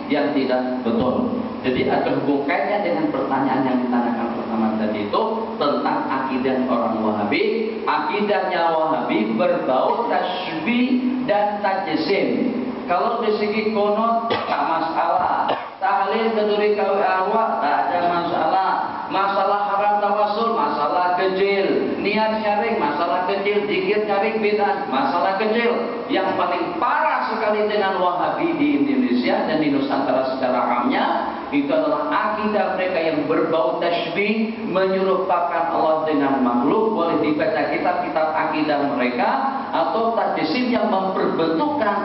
yang tidak betul. Jadi ada hubung kaitnya dengan pertanyaan yang ditanyakan pertama tadi itu tentang akidah orang Wahabi. Akidahnya Wahabi berbau tasybih dan tajsim. Kalau dari segi konot tak masalah, tahlil keduri kawi arwah tak ada masalah. Masalah haram tawasul masalah kecil, niat syarik masalah kecil, zikir syarik bid'ah masalah kecil. Yang paling parah sekali dengan Wahabi di Indonesia dan di Nusantara secara amnya itu adalah akidah mereka yang berbau tasybih, menyerupakan Allah dengan makhluk. Boleh dibaca kitab-kitab akidah mereka, atau tajsim yang memperbentukkan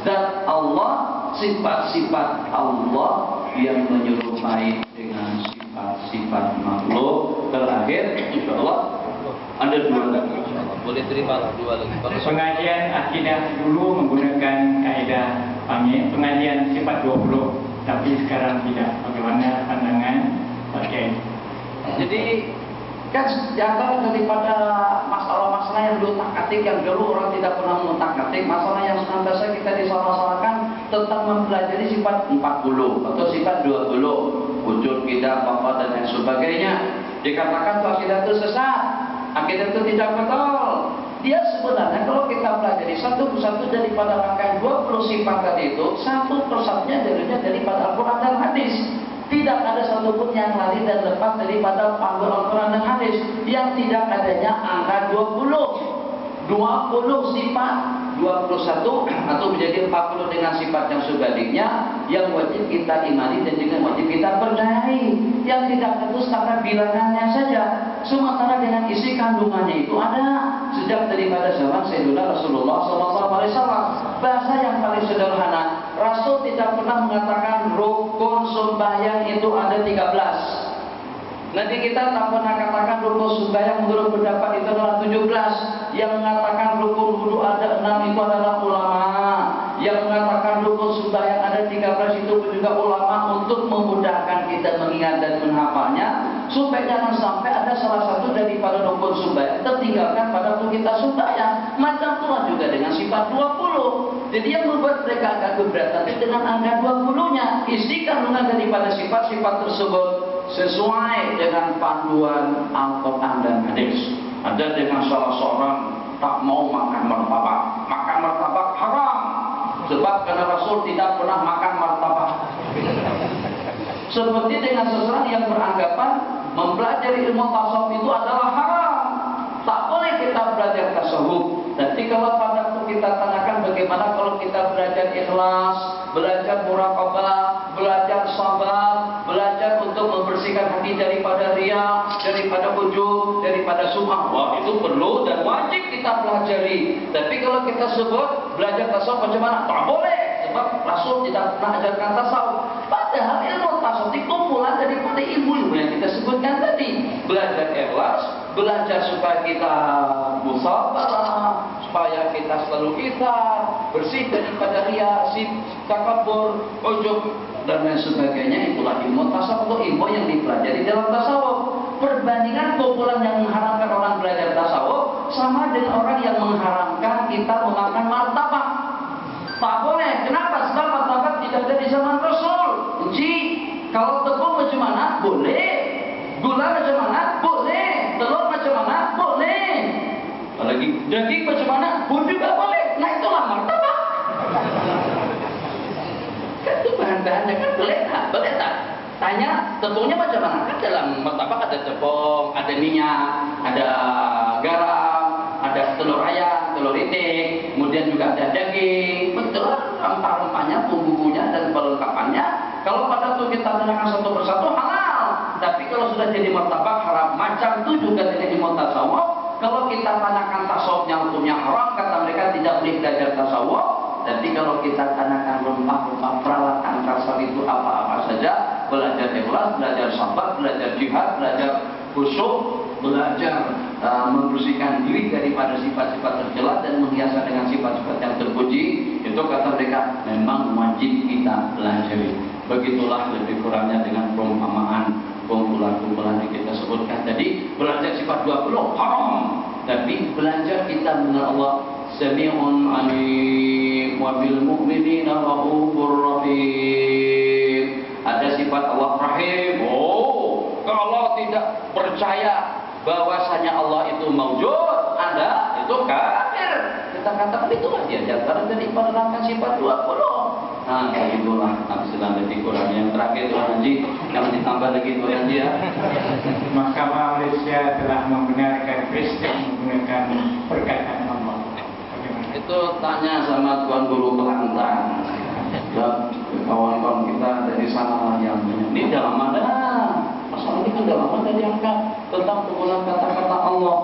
zat Allah, sifat-sifat Allah yang menyerupai dengan sifat-sifat makhluk. Terakhir, insya Allah ada dua lagi. Boleh terima dua lagi. Pengajian akidah dulu menggunakan kaidah pengajian sifat 20, tapi sekarang tidak. Bagaimana pandangan Pak Kiai? Jadi kan jatuh daripada masalah-masalah yang diutak-atik, yang dulu orang tidak pernah mengutak-atik, masalah yang senantiasa kita disalah-salahkan tentang mempelajari sifat 40 atau sifat 20, wujud, kita, apa dan lain sebagainya. Dikatakan akidah itu sesat, akidah itu tidak betul. Dia sebenarnya kalau kita pelajari satu persatu daripada rangkaian 20 sifat tadi itu, satu persatunya daripada Al-Quran dan hadis. Tidak ada satupun yang lari dan lepas daripada panggul Al-Quran dan hadis. Yang tidak adanya angka 20 sifat, 21 atau menjadi 40 dengan sifat yang sebaliknya, yang wajib kita imani dan juga wajib kita percayai. Yang tidak terus karena bilangannya saja, sementara dengan isi kandungannya itu ada sejak daripada zaman Sayyidina Rasulullah SAW. Bahasa yang paling sederhana, Rasul tidak pernah mengatakan rukun sembahyang itu ada 13. Nanti kita tak pernah katakan rukun sembahyang menurut pendapat itu adalah 17. Yang mengatakan rukun wudu ada 6 itu adalah ulama. Yang mengatakan rukun sembahyang ada 13 itu juga ulama, untuk memudahkan kita mengingat dan menghafalnya, supaya jangan sampai ada salah satu daripada rukun sembahyang tertinggalkan pada waktu kita sembahyang. Macam itulah juga dengan sifat 20. Jadi yang membuat mereka agak keberatan dengan angka 20-nya, isi kandungan daripada sifat-sifat tersebut sesuai dengan panduan Al-Quran dan hadis. Ada dengan salah seorang tak mau makan martabak, makan martabak haram, sebab karena Rasul tidak pernah makan martabak. Seperti dengan seseorang yang beranggapan mempelajari ilmu tasawuf itu adalah haram, tak boleh kita belajar tasawuf. Nanti kalau pada waktu kita tanyakan bagaimana kalau kita belajar ikhlas, belajar muraqabah, belajar sabar, belajar untuk membersihkan hati daripada riya, daripada ujub, daripada sum'ah, wah itu perlu dan wajib kita pelajari. Tapi kalau kita sebut belajar tasawuf macam mana? Tak boleh, sebab Rasul tidak pernah ajarkan tasawuf. Padahal ilmu tasawuf itu kumpulan daripada ilmu-ilmu yang kita sebutkan tadi. Belajar ikhlas, belajar supaya kita musabarah, supaya kita selalu ikhlas, bersih daripada riya, takabur, ujub dan lain sebagainya. Itulah ilmu tasawuf, atau ilmu yang dipelajari dalam tasawuf. Perbandingan kumpulan yang mengharamkan orang belajar tasawuf sama dengan orang yang mengharamkan kita memakan martabak. Tak boleh. Kenapa? Sebab martabak tidak ada di zaman Rasul. Ji, kalau tepung macam mana? Boleh. Gula macam mana? Boleh. Telur macam mana? Boleh. Apalagi daging macam mana? Pun juga boleh. Nah itulah martabak. Kan itu bahan-bahannya kan boleh tak? Boleh tak? Tanya tepungnya macam mana? Kan dalam martabak ada tepung, ada minyak, ada garam, ada telur ayam, telur itik, kemudian juga ada daging. Betul, rempah-rempahnya, bumbu-bumbunya dan pelengkapannya. Kalau pada waktu kita tanyakan satu persatu halal. Tapi kalau sudah jadi martabak haram, macam itu juga tidak ilmu tasawuf. Kalau kita tanyakan tasawuf yang hukumnya haram, kata mereka tidak boleh belajar tasawuf. Tapi kalau kita tanyakan rempah-rempah peralatan tasawuf itu apa-apa saja, belajar ikhlas, belajar sabar, belajar jihad, belajar khusyuk, belajar membersihkan diri daripada sifat-sifat tercela dan menghiasnya dengan sifat-sifat yang terpuji, itu kata mereka memang wajib kita pelajari. Begitulah lebih kurangnya dengan perumpamaan kumpulan-kumpulan yang kita sebutkan tadi. Belajar sifat 20 haram, tapi belajar kita mengenal Allah Sami'un alim wa bil mu'minina raufur rahim. bahwasanya Allah itu maujud, Anda itu kafir. Kita katakan itulah dia diantara dari penerapan sifat 20. Nah, itulah amsilah dari Quran yang terakhir Tuan Haji, yang ditambah lagi Tuan Haji ya. Mahkamah Malaysia telah membenarkan Kristen menggunakan perkataan Allah. Bagaimana? Itu tanya sama Tuan Guru Kelantan. Ya, kawan-kawan kita dari sana yang ini dalam mana? Masalah ini kan dalam mana diangkat tentang penggunaan kata-kata Allah.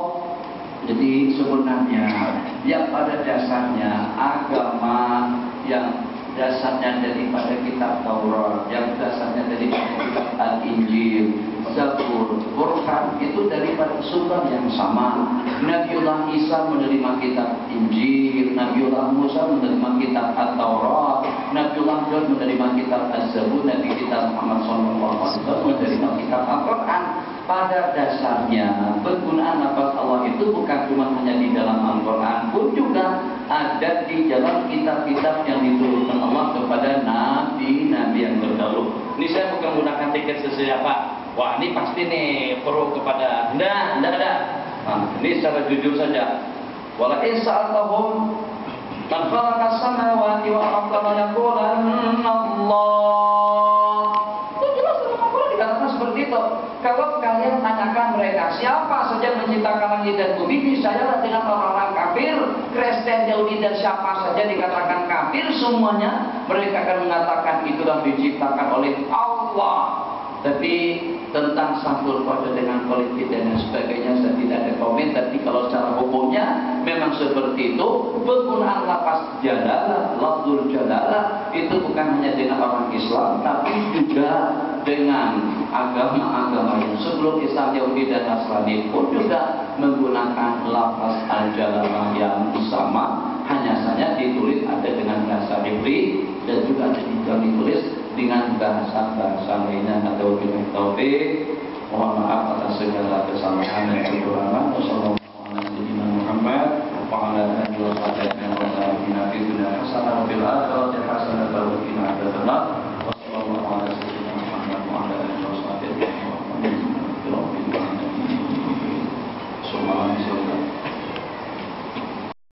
Jadi sebenarnya yang pada dasarnya agama yang dasarnya daripada kitab Taurat, yang dasarnya daripada kitab Al-Injil, Zabur, Quran itu daripada sumber yang sama. Nabiullah Isa menerima kitab Injil, Nabiullah Musa menerima kitab At-Taurat, Nabiullah Daud menerima kitab Az-Zabur, Nabi kita Muhammad SAW menerima kitab Al-Quran. Pada dasarnya penggunaan lafaz Allah itu bukan cuma hanya di dalam Al-Quran, pun juga ada di dalam kitab-kitab yang diturunkan Allah kepada nabi-nabi yang terdahulu. Ini saya bukan menggunakan tiket sesiapa. Wah, ini pasti nih pro kepada enggak ada. Nah, ini secara jujur saja. Wala in sa'altahum man khalaqa as-samawati wal arda la yaqulanna Allah. Itu jelas dalam Al-Quran dikatakan seperti itu. Kalau kalian tanyakan mereka siapa saja menciptakan langit dan bumi, saya dengan orang-orang kafir, Kristen, Yahudi dan siapa saja dikatakan kafir semuanya, mereka akan mengatakan itulah diciptakan oleh Allah. Tapi tentang sambul pada dengan politik dan lain sebagainya saya tidak ada komen. Tapi kalau secara hukumnya memang seperti itu. Penggunaan lafaz jalalah, lafzul jalalah itu bukan hanya dengan orang Islam, tapi juga dengan agama-agama yang sebelum Islam, Yahudi dan Nasrani pun juga menggunakan lafaz al-jalalah yang sama. Hanya saja ditulis ada dengan bahasa Hebrew dan juga ada ditulis dengan bahasa-bahasa lainnya. Atau bila taufik, mohon maaf atas segala kesalahan dan kekurangan. Wassalamualaikum warahmatullahi wabarakatuh.